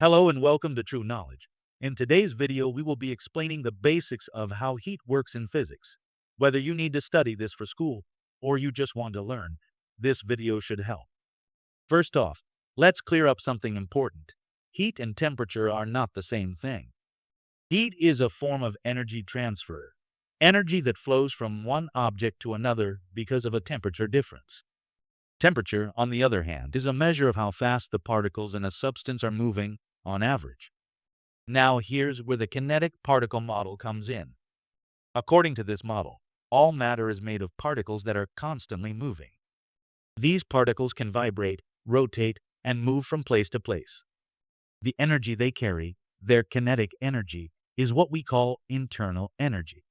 Hello and welcome to True Knowledge. In today's video, we will be explaining the basics of how heat works in physics. Whether you need to study this for school or you just want to learn, this video should help. First off, let's clear up something important. Heat and temperature are not the same thing. Heat is a form of energy transfer, energy that flows from one object to another because of a temperature difference. Temperature, on the other hand, is a measure of how fast the particles in a substance are moving on average. Now here's where the kinetic particle model comes in. According to this model, all matter is made of particles that are constantly moving. These particles can vibrate, rotate, and move from place to place. The energy they carry, their kinetic energy, is what we call internal energy.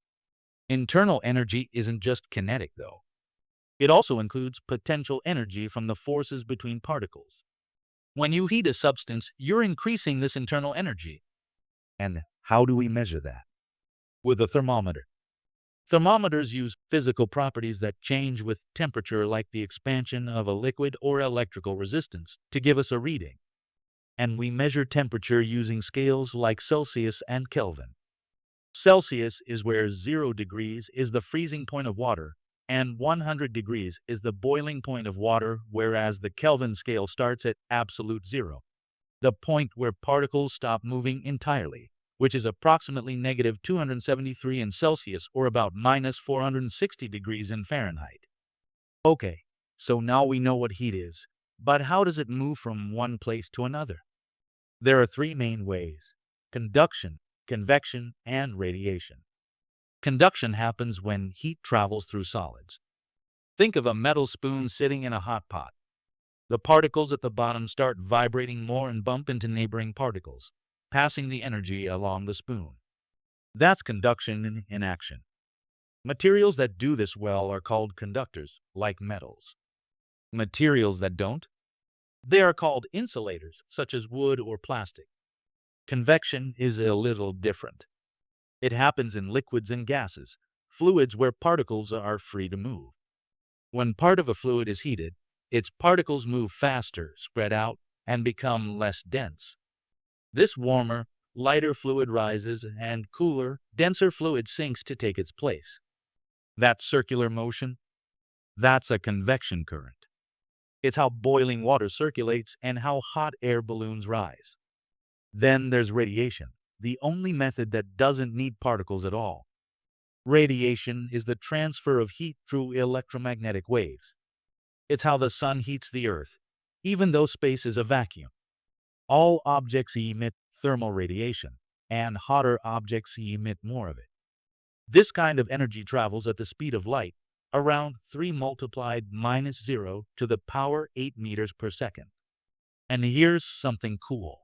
Internal energy isn't just kinetic, though. It also includes potential energy from the forces between particles. When you heat a substance, you're increasing this internal energy. And how do we measure that? With a thermometer. Thermometers use physical properties that change with temperature, like the expansion of a liquid or electrical resistance, to give us a reading. And we measure temperature using scales like Celsius and Kelvin. Celsius is where 0 degrees is the freezing point of water, and 100 degrees is the boiling point of water, whereas the Kelvin scale starts at absolute zero, the point where particles stop moving entirely, which is approximately negative 273 in Celsius or about minus 460 degrees in Fahrenheit. Okay, so now we know what heat is, but how does it move from one place to another? There are three main ways: conduction, convection, and radiation. Conduction happens when heat travels through solids. Think of a metal spoon sitting in a hot pot. The particles at the bottom start vibrating more and bump into neighboring particles, passing the energy along the spoon. That's conduction in action. Materials that do this well are called conductors, like metals. Materials that don't? They are called insulators, such as wood or plastic. Convection is a little different. It happens in liquids and gases, fluids where particles are free to move. When part of a fluid is heated, its particles move faster, spread out, and become less dense. This warmer, lighter fluid rises, and cooler, denser fluid sinks to take its place. That circular motion, that's a convection current. It's how boiling water circulates and how hot air balloons rise. Then there's radiation, the only method that doesn't need particles at all. Radiation is the transfer of heat through electromagnetic waves. It's how the sun heats the earth, even though space is a vacuum. All objects emit thermal radiation, and hotter objects emit more of it. This kind of energy travels at the speed of light, around 3 multiplied minus 0 to the power 8 meters per second. And here's something cool.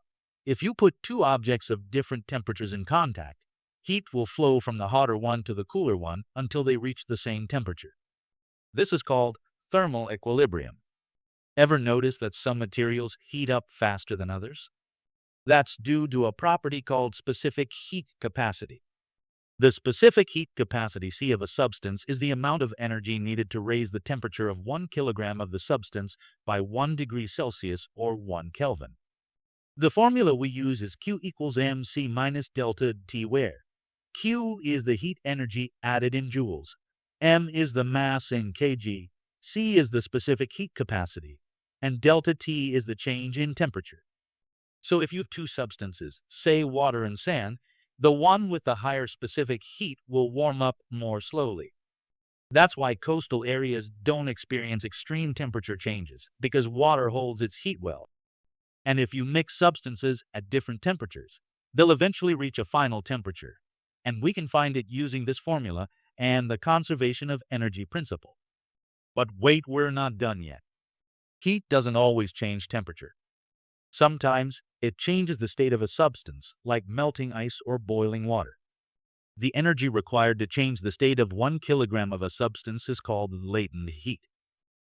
If you put two objects of different temperatures in contact, heat will flow from the hotter one to the cooler one until they reach the same temperature. This is called thermal equilibrium. Ever notice that some materials heat up faster than others? That's due to a property called specific heat capacity. The specific heat capacity C of a substance is the amount of energy needed to raise the temperature of 1 kilogram of the substance by 1 degree Celsius or 1 Kelvin. The formula we use is Q equals mc minus delta T, where Q is the heat energy added in joules, m is the mass in kg, C is the specific heat capacity, and delta T is the change in temperature. So if you have two substances, say water and sand, the one with the higher specific heat will warm up more slowly. That's why coastal areas don't experience extreme temperature changes, because water holds its heat well. And if you mix substances at different temperatures, they'll eventually reach a final temperature. And we can find it using this formula and the conservation of energy principle. But wait, we're not done yet. Heat doesn't always change temperature. Sometimes it changes the state of a substance, like melting ice or boiling water. The energy required to change the state of 1 kilogram of a substance is called latent heat.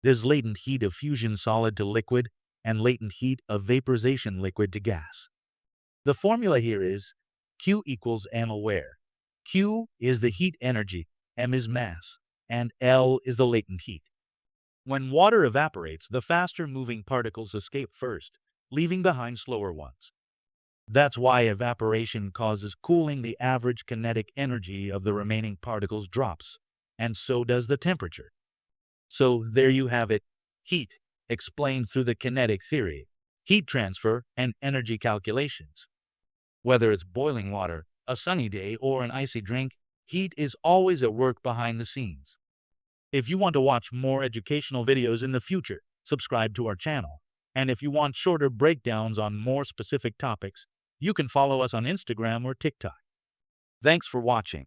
There's latent heat of fusion solid to liquid and latent heat of vaporization liquid to gas. The formula here is Q equals m, where Q is the heat energy, m is mass, and L is the latent heat. When water evaporates, the faster moving particles escape first, leaving behind slower ones. That's why evaporation causes cooling. The average kinetic energy of the remaining particles drops, and so does the temperature. So there you have it, heat, explained through the kinetic theory, heat transfer, and energy calculations. Whether it's boiling water, a sunny day, or an icy drink, heat is always at work behind the scenes. If you want to watch more educational videos in the future, subscribe to our channel. And if you want shorter breakdowns on more specific topics, you can follow us on Instagram or TikTok. Thanks for watching.